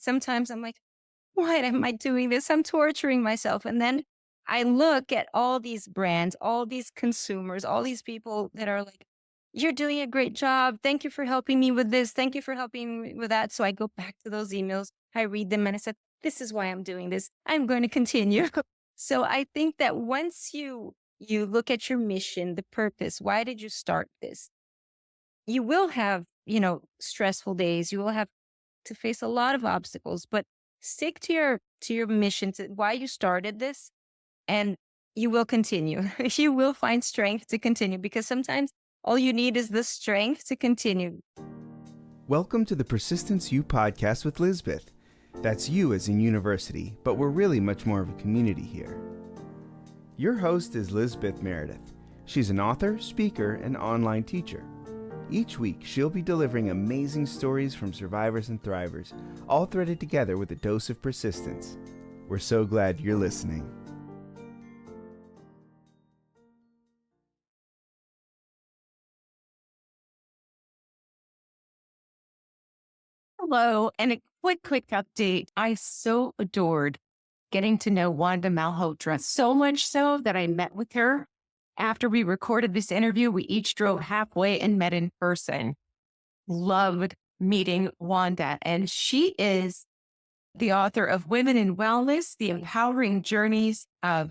sometimes I'm like, why am I doing this? I'm torturing myself. And then I look at all these brands, all these consumers, all these people that are like, you're doing a great job. Thank you for helping me with this. Thank you for helping me with that. So I go back to those emails. I read them and I said, this is why I'm doing this. I'm going to continue. So I think that once you look at your mission, the purpose, why did you start this? You will have, stressful days. You will have to face a lot of obstacles, but stick to your mission, to why you started this, and you will continue. You will find strength to continue because sometimes all you need is the strength to continue. Welcome to the Persistence U podcast with Lisbeth. That's you as in university, but we're really much more of a community here. Your host is Lisbeth Meredith. She's an author, speaker, and online teacher. Each week, she'll be delivering amazing stories from survivors and thrivers, all threaded together with a dose of persistence. We're so glad you're listening. Hello, and a quick update. I so adored getting to know Wanda Malhotra, so much so that I met with her. After we recorded this interview, we each drove halfway and met in person. Loved meeting Wanda, and she is the author of Women in Wellness, the empowering journeys of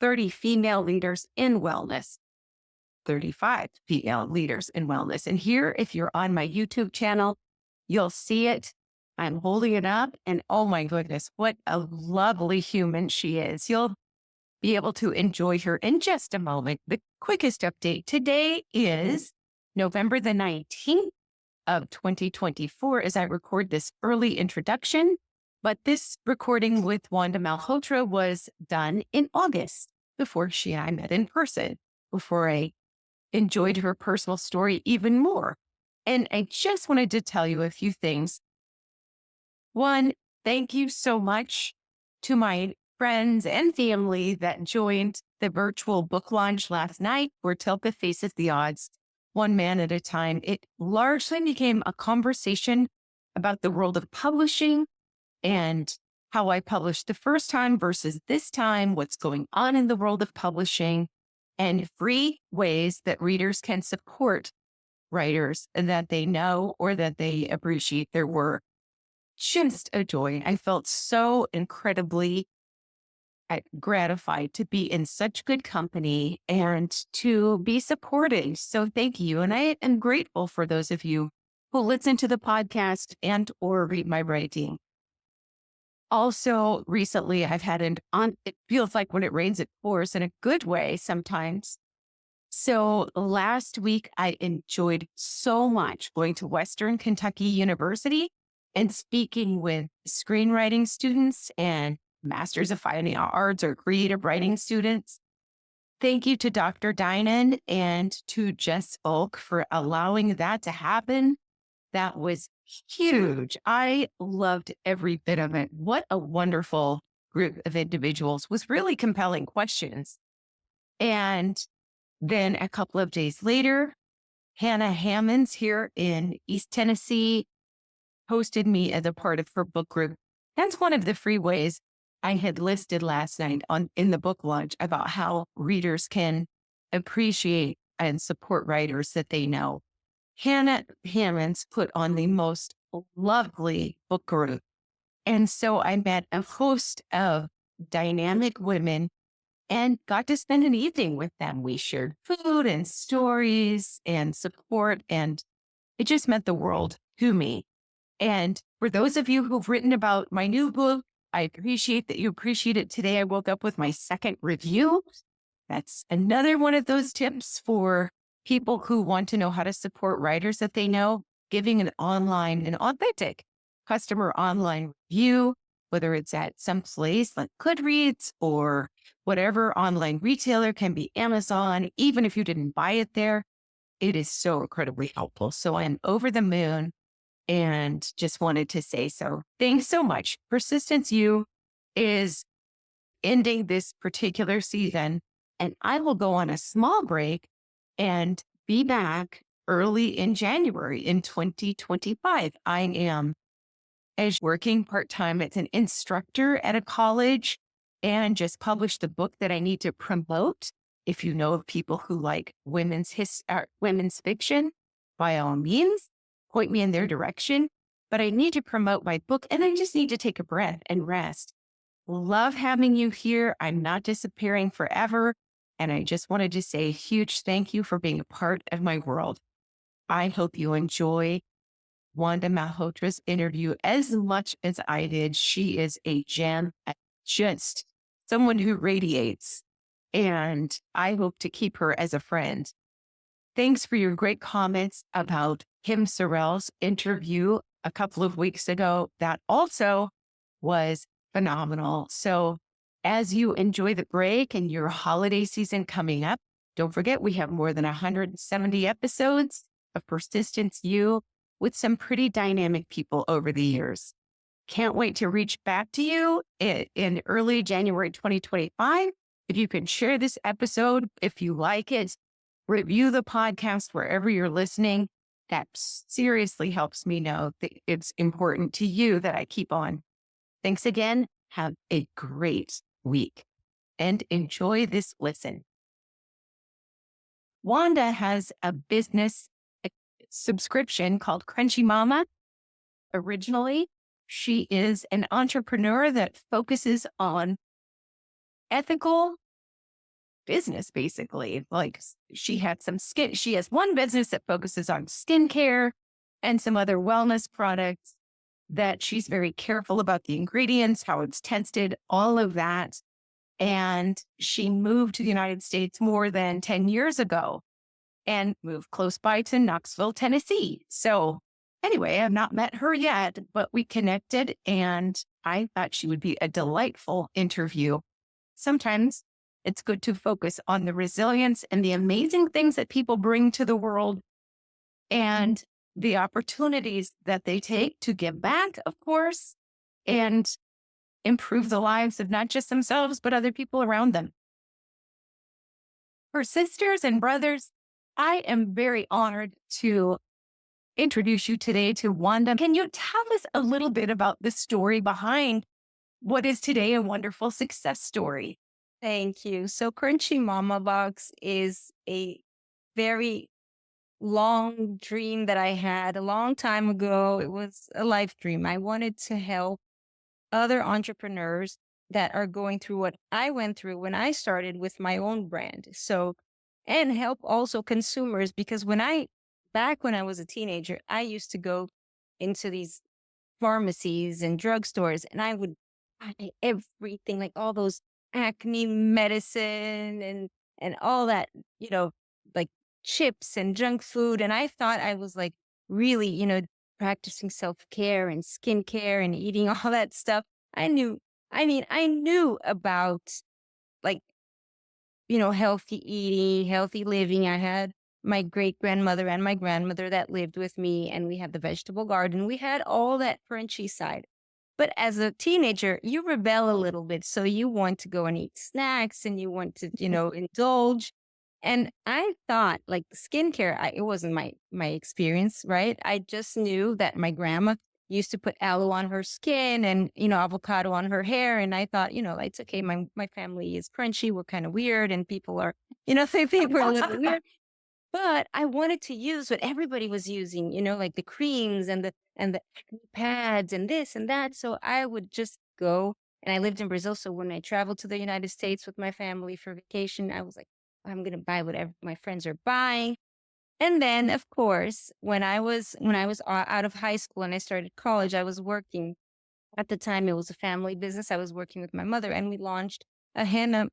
30 female leaders in wellness, 35 female leaders in wellness. And here, if you're on my YouTube channel, you'll see it. I'm holding it up, and oh my goodness, what a lovely human she is. You'll be able to enjoy her in just a moment. The quickest update today is November the 19th of 2024 as I record this early introduction. But this recording with Wanda Malhotra was done in August before she and I met in person, before I enjoyed her personal story even more. And I just wanted to tell you a few things. One, thank you so much to my friends and family that joined the virtual book launch last night for Tilt the Face of the Odds, one man at a time. It largely became a conversation about the world of publishing and how I published the first time versus this time, what's going on in the world of publishing, and free ways that readers can support writers that they know or that they appreciate their work. Just a joy. I felt so incredibly gratified to be in such good company and to be supported. So thank you. And I am grateful for those of you who listen to the podcast and or read my writing. Also, recently I've had it feels like when it rains, it pours in a good way sometimes. So last week I enjoyed so much going to Western Kentucky University and speaking with screenwriting students and Masters of Fine Arts or creative writing students. Thank you to Dr. Dinan and to Jess Oak for allowing that to happen. That was huge. I loved every bit of it. What a wonderful group of individuals with really compelling questions. And then a couple of days later, Hannah Hammonds here in East Tennessee hosted me as a part of her book group. That's one of the free ways I had listed last night in the book launch about how readers can appreciate and support writers that they know. Hannah Hammonds put on the most lovely book group. And so I met a host of dynamic women and got to spend an evening with them. We shared food and stories and support, and it just meant the world to me. And for those of you who've written about my new book, I appreciate that you appreciate it. Today, I woke up with my second review. That's another one of those tips for people who want to know how to support writers that they know, giving an authentic customer online review, whether it's at some place like Goodreads or whatever online retailer, can be Amazon. Even if you didn't buy it there, it is so incredibly helpful. So I'm over the moon. And just wanted to say so. Thanks so much. Persistence U is ending this particular season, and I will go on a small break and be back early in January in 2025. I am as working part-time as an instructor at a college and just published the book that I need to promote. If you know of people who like women's fiction, by all means, point me in their direction. But I need to promote my book and I just need to take a breath and rest. Love having you here. I'm not disappearing forever. And I just wanted to say a huge thank you for being a part of my world. I hope you enjoy Wanda Malhotra's interview as much as I did. She is a gem, just someone who radiates. And I hope to keep her as a friend. Thanks for your great comments about Kim Sorrell's interview a couple of weeks ago. That also was phenomenal. So as you enjoy the break and your holiday season coming up, don't forget we have more than 170 episodes of Persistence U with some pretty dynamic people over the years. Can't wait to reach back to you in early January 2025. If you can share this episode, if you like it, review the podcast wherever you're listening. That seriously helps me know that it's important to you that I keep on. Thanks again. Have a great week and enjoy this listen. Wanda has a business subscription called Crunchy Mama. Originally, she is an entrepreneur that focuses on ethical business, basically. Like she has one business that focuses on skincare and some other wellness products that she's very careful about the ingredients, how it's tested, all of that. And she moved to the United States more than 10 years ago and moved close by to Knoxville, Tennessee. So anyway, I've not met her yet, but we connected and I thought she would be a delightful interview. Sometimes it's good to focus on the resilience and the amazing things that people bring to the world and the opportunities that they take to give back, of course, and improve the lives of not just themselves, but other people around them. For sisters and brothers, I am very honored to introduce you today to Wanda. Can you tell us a little bit about the story behind what is today a wonderful success story? Thank you. So Crunchy Mama Box is a very long dream that I had a long time ago. It was a life dream. I wanted to help other entrepreneurs that are going through what I went through when I started with my own brand. So, and help also consumers because back when I was a teenager, I used to go into these pharmacies and drugstores and I would buy everything, like all those acne medicine and all that, like chips and junk food. And I thought I was like really, practicing self-care and skincare and eating all that stuff. I knew about like, healthy eating, healthy living. I had my great grandmother and my grandmother that lived with me, and we had the vegetable garden. We had all that crunchy side. But as a teenager, you rebel a little bit. So you want to go and eat snacks and you want to, indulge. And I thought like skincare, it wasn't my experience, right? I just knew that my grandma used to put aloe on her skin and, avocado on her hair. And I thought, it's okay. My family is crunchy. We're kind of weird and people are, they think we're a little weird. But I wanted to use what everybody was using, like the creams and the acne pads and this and that. So I would just go and I lived in Brazil. So when I traveled to the United States with my family for vacation, I was like, I'm going to buy whatever my friends are buying. And then of course, when I was out of high school and I started college, I was working at the time. It was a family business. I was working with my mother and we launched a henna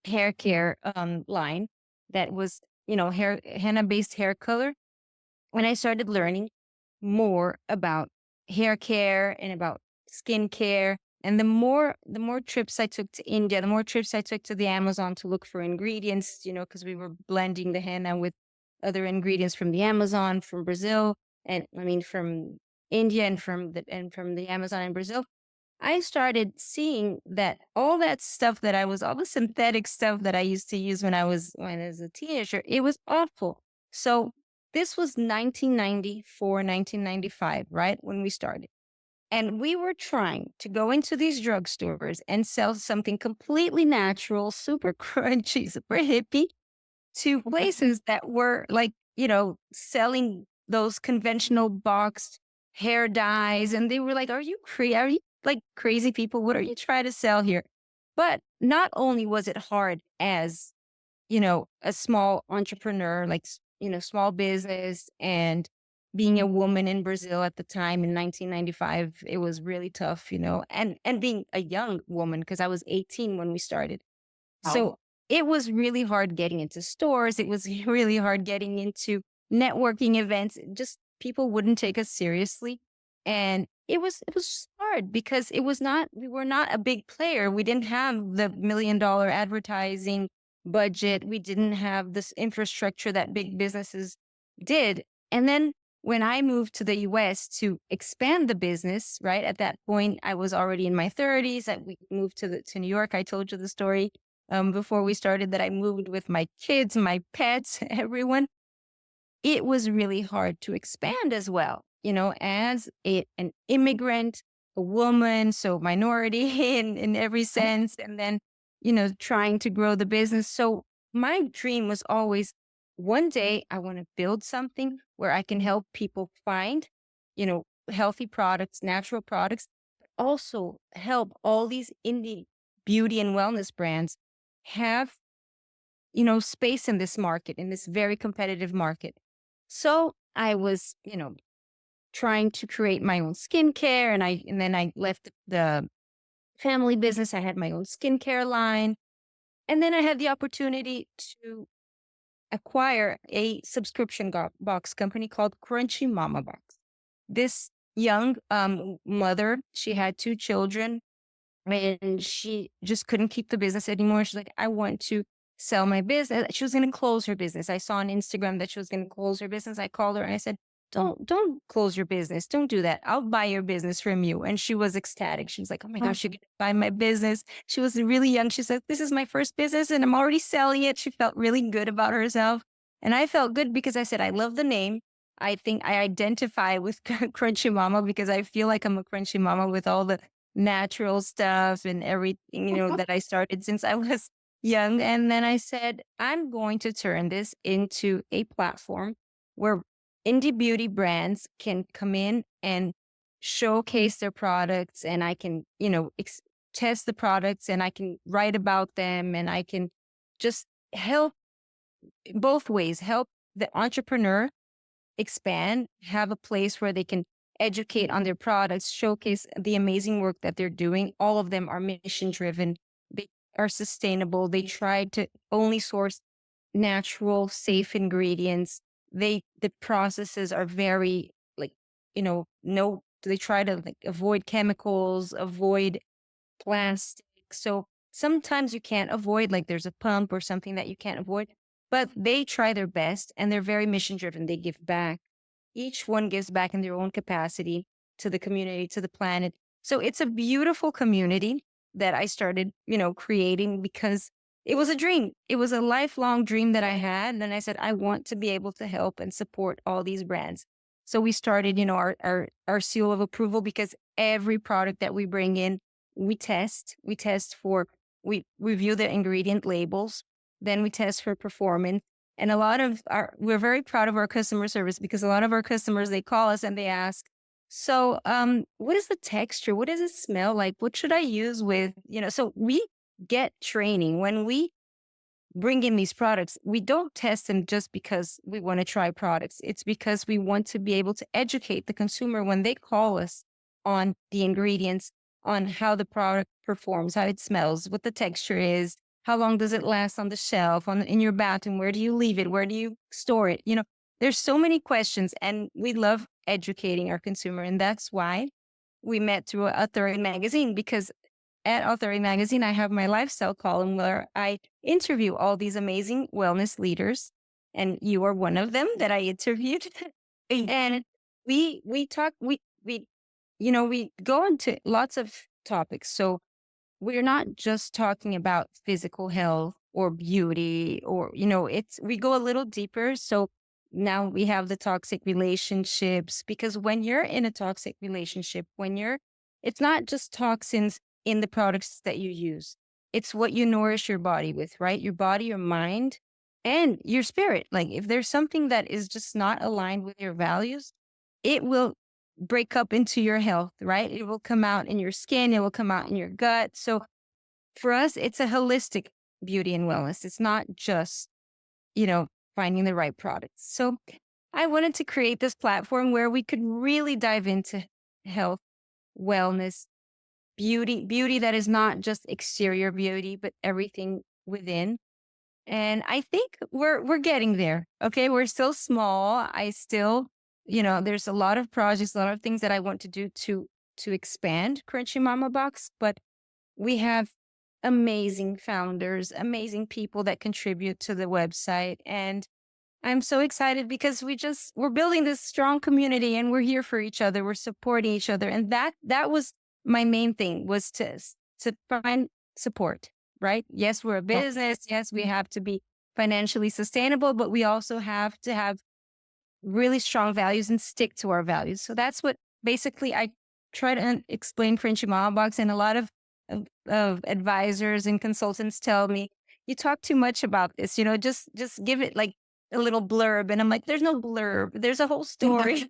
hair care line that was, hair henna based hair color. And I started learning more about hair care and about skin care. And the more trips I took to India, the more trips I took to the Amazon to look for ingredients, because we were blending the henna with other ingredients from the Amazon, from Brazil, and I mean from India and from the Amazon in Brazil. I started seeing that all that stuff all the synthetic stuff that I used to use when I was a teenager, it was awful. So this was 1994, 1995, right? When we started. And we were trying to go into these drugstores and sell something completely natural, super crunchy, super hippie to places that were like, selling those conventional boxed hair dyes. And they were like, are you like crazy people? What are you trying to sell here? But not only was it hard as, a small entrepreneur, like, small business and being a woman in Brazil at the time in 1995, it was really tough, and being a young woman, because I was 18 when we started. Wow. So it was really hard getting into stores. It was really hard getting into networking events. Just people wouldn't take us seriously. And it was just hard because we were not a big player. We didn't have the $1 million advertising budget. We didn't have this infrastructure that big businesses did. And then when I moved to the US to expand the business, right? At that point, I was already in my 30s. We moved to New York. I told you the story before we started that I moved with my kids, my pets, everyone. It was really hard to expand as well, as an immigrant, a woman, so minority in every sense, and then, trying to grow the business. So my dream was always one day I want to build something where I can help people find, healthy products, natural products, but also help all these indie beauty and wellness brands have, space in this market, in this very competitive market. So I was, trying to create my own skincare, and then I left the family business. I had my own skincare line. And then I had the opportunity to acquire a subscription box company called Crunchy Mama Box. This young mother, she had two children, and she just couldn't keep the business anymore. She's like, I want to sell my business. She was going to close her business. I saw on Instagram that she was going to close her business. I called her and I said, don't close your business. Don't do that. I'll buy your business from you. And she was ecstatic. She was like, oh my gosh, you're going to buy my business. She was really young. She said, this is my first business and I'm already selling it. She felt really good about herself. And I felt good because I said, I love the name. I think I identify with Crunchy Mama because I feel like I'm a crunchy mama with all the natural stuff and everything, that I started since I was young. And then I said, I'm going to turn this into a platform where indie beauty brands can come in and showcase their products, and I can, test the products, and I can write about them, and I can just help both ways, help the entrepreneur expand, have a place where they can educate on their products, showcase the amazing work that they're doing. All of them are mission driven. They are sustainable. They try to only source natural, safe ingredients. The processes are very like, no, they try to like avoid chemicals, avoid plastic. So sometimes you can't avoid, like there's a pump or something that you can't avoid, but they try their best and they're very mission driven. They give back. Each one gives back in their own capacity to the community, to the planet. So it's a beautiful community that I started, creating because it was a dream. It was a lifelong dream that I had. And then I said, I want to be able to help and support all these brands. So we started, our seal of approval because every product that we bring in, we test for, we review the ingredient labels, then we test for performance. And we're very proud of our customer service because a lot of our customers, they call us and they ask, so, what is the texture? What does it smell like? What should I use with, so we get training when we bring in these products. We don't test them just because we want to try products. It's because we want to be able to educate the consumer when they call us on the ingredients, on how the product performs, how it smells, what the texture is, how long does it last on the shelf, in your bathroom, where do you leave it, where do you store it? There's so many questions, and we love educating our consumer, and that's why we met through Authority Magazine, because at Authority Magazine, I have my lifestyle column where I interview all these amazing wellness leaders, and you are one of them that I interviewed. And we talk we go into lots of topics. So we're not just talking about physical health or beauty or we go a little deeper. So now we have the toxic relationships because when you're in a toxic relationship, it's not just toxins in the products that you use. It's what you nourish your body with, right? Your body, your mind, and your spirit. Like if there's something that is just not aligned with your values, it will break up into your health, right? It will come out in your skin, it will come out in your gut. So for us, it's a holistic beauty and wellness. It's not just, you know, finding the right products. So I wanted to create this platform where we could really dive into health, wellness, beauty that is not just exterior beauty, but everything within. And I think we're getting there. Okay. We're still small. I still, there's a lot of projects, a lot of things that I want to do to expand Crunchy Mama Box, but we have amazing founders, amazing people that contribute to the website. And I'm so excited because we're building this strong community and we're here for each other. We're supporting each other. And that was my main thing was to find support, right? Yes, we're a business. Yes, we have to be financially sustainable, but we also have to have really strong values and stick to our values. So that's what basically I try to explain Frenchy Mama Box, and a lot of advisors and consultants tell me, you talk too much about this, just give it like a little blurb. And I'm like, there's no blurb. There's a whole story.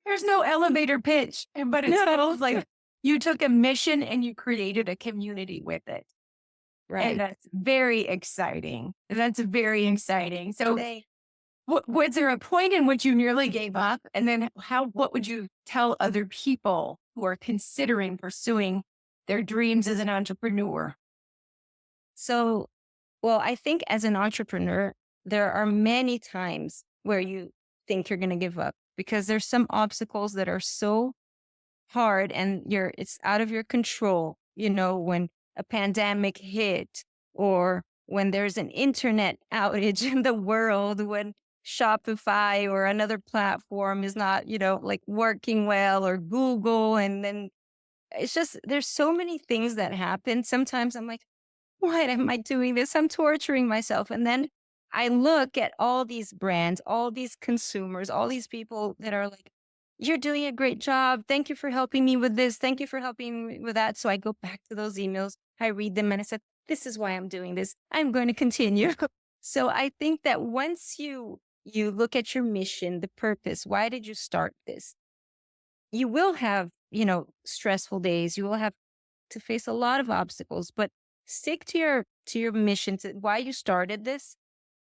There's no elevator pitch, but it sounds like you took a mission and you created a community with it. Right. And that's very exciting. That's very exciting. So was there a point in which you nearly gave up? And then what would you tell other people who are considering pursuing their dreams as an entrepreneur? So, well, I think as an entrepreneur, there are many times where you think you're going to give up because there's some obstacles that are so hard and it's out of your control. When a pandemic hit or when there's an internet outage in the world, when Shopify or another platform is not, like working well, or Google. And then it's just, there's so many things that happen. Sometimes I'm like, why am I doing this? I'm torturing myself. And then I look at all these brands, all these consumers, all these people that are like, you're doing a great job. Thank you for helping me with this. Thank you for helping me with that. So I go back to those emails. I read them and I said, this is why I'm doing this. I'm going to continue. So I think that once you look at your mission, the purpose, why did you start this? You will have, stressful days. You will have to face a lot of obstacles, but stick to your mission, to why you started this,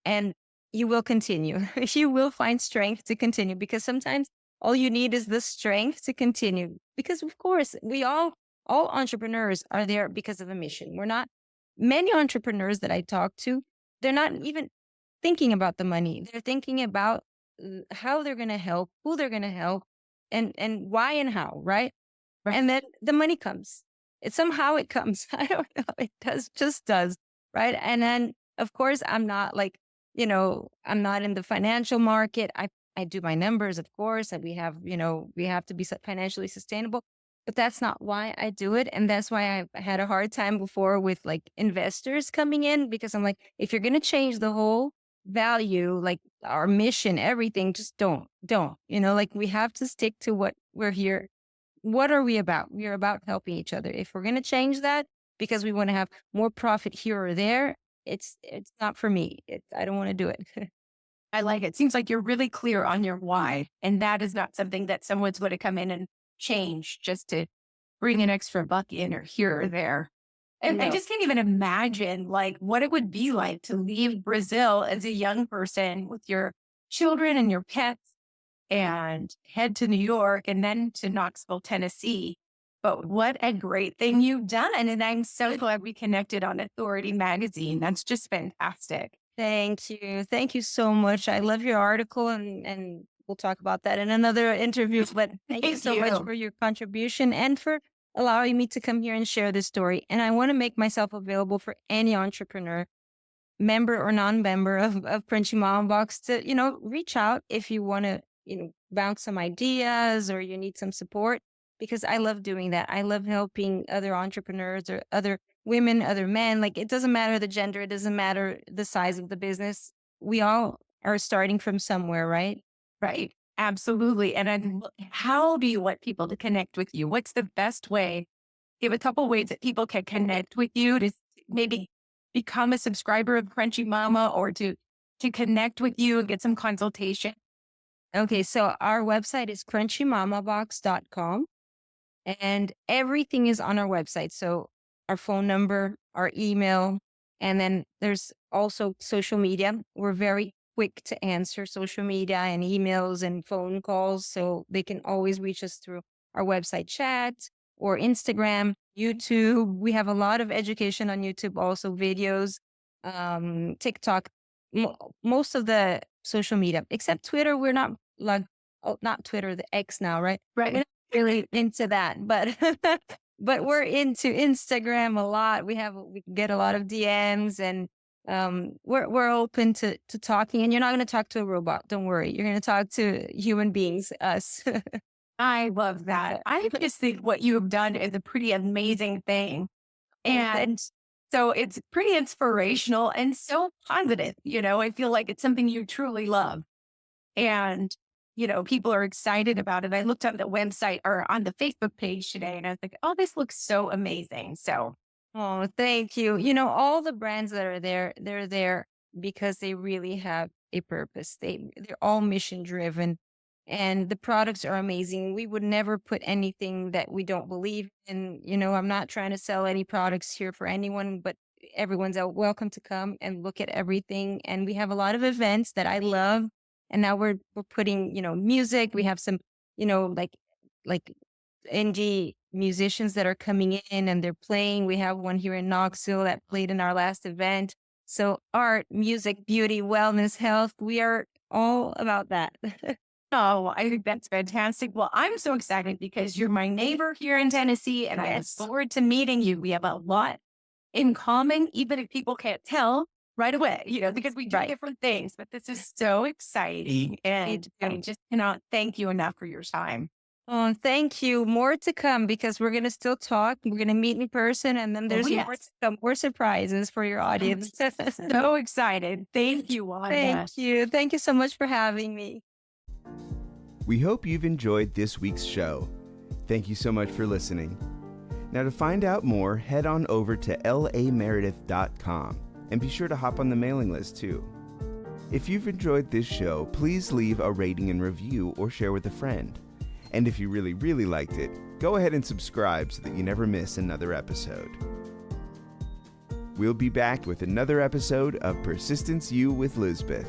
and you will continue. You will find strength to continue, because sometimes all you need is the strength to continue. Because of course, all entrepreneurs are there because of a mission. We're not Many entrepreneurs that I talk to, they're not even thinking about the money. They're thinking about how they're going to help, who they're going to help, and why and how, right? Right. And then the money comes. It comes. I don't know. It just does. Right. And then, of course, I'm not like, I'm not in the financial market. I do my numbers, of course, and we have to be financially sustainable, but that's not why I do it. And that's why I had a hard time before with like investors coming in, because I'm like, if you're going to change the whole value, like our mission, everything, just don't, like we have to stick to what we're here. What are we about? We're about helping each other. If we're going to change that because we want to have more profit here or there, it's not for me. I don't want to do it. I like it. Seems like you're really clear on your why. And that is not something that someone's going to come in and change just to bring an extra buck in or here or there. And I No. just can't even imagine like what it would be like to leave Brazil as a young person with your children and your pets and head to New York and then to Knoxville, Tennessee. But what a great thing you've done. And I'm so glad we connected on Authority Magazine. That's just fantastic. Thank you. Thank you so much. I love your article, and we'll talk about that in another interview. But thank you Thank so much you. for your contribution and for allowing me to come here and share this story. And I want to make myself available for any entrepreneur, member or non-member of Crunchy Mom Box, to, reach out if you want to, bounce some ideas or you need some support, because I love doing that. I love helping other entrepreneurs or other women, other men. Like, it doesn't matter the gender, it doesn't matter the size of the business. We all are starting from somewhere, right? Right. Absolutely. And how do you want people to connect with you? What's the best way? Give a couple ways that people can connect with you to maybe become a subscriber of Crunchy Mama or to connect with you and get some consultation. Okay, so our website is crunchymamabox.com. And everything is on our website. So our phone number, our email, and then there's also social media. We're very quick to answer social media and emails and phone calls. So they can always reach us through our website chat or Instagram, YouTube. We have a lot of education on YouTube, also videos, TikTok, most of the social media, except Twitter. We're not like, oh, not Twitter, the X now, right? Right. Really into that, but but we're into Instagram a lot. We get a lot of DMs, and we're open to talking. And you're not going to talk to a robot. Don't worry. You're going to talk to human beings, us. I love that. I just think what you have done is a pretty amazing thing. And so it's pretty inspirational and so positive. I feel like it's something you truly love. And, people are excited about it. I looked on the website or on the Facebook page today and I was like, oh, this looks so amazing. So, Oh, thank you. All the brands that are there, they're there because they really have a purpose. They're all mission driven, and the products are amazing. We would never put anything that we don't believe in. I'm not trying to sell any products here for anyone, but everyone's welcome to come and look at everything. And we have a lot of events that I love. And now we're putting, music. We have some, like indie musicians that are coming in and they're playing. We have one here in Knoxville that played in our last event. So art, music, beauty, wellness, health, we are all about that. oh, I think that's fantastic. Well, I'm so excited because you're my neighbor here in Tennessee and I look Yes. forward to meeting you. We have a lot in common, even if people can't tell right away, because we do Right. different things. But this is so exciting. And I just cannot thank you enough for your time. Oh, thank you. More to come because we're going to still talk. We're going to meet in person, and then there's more to come, more surprises for your audience. So excited. Thank you, Wanda. Thank you. Thank you so much for having me. We hope you've enjoyed this week's show. Thank you so much for listening. Now, to find out more, head on over to lameredith.com and be sure to hop on the mailing list too. If you've enjoyed this show, please leave a rating and review or share with a friend. And if you really, really liked it, go ahead and subscribe so that you never miss another episode. We'll be back with another episode of Persistence U with Lisbeth.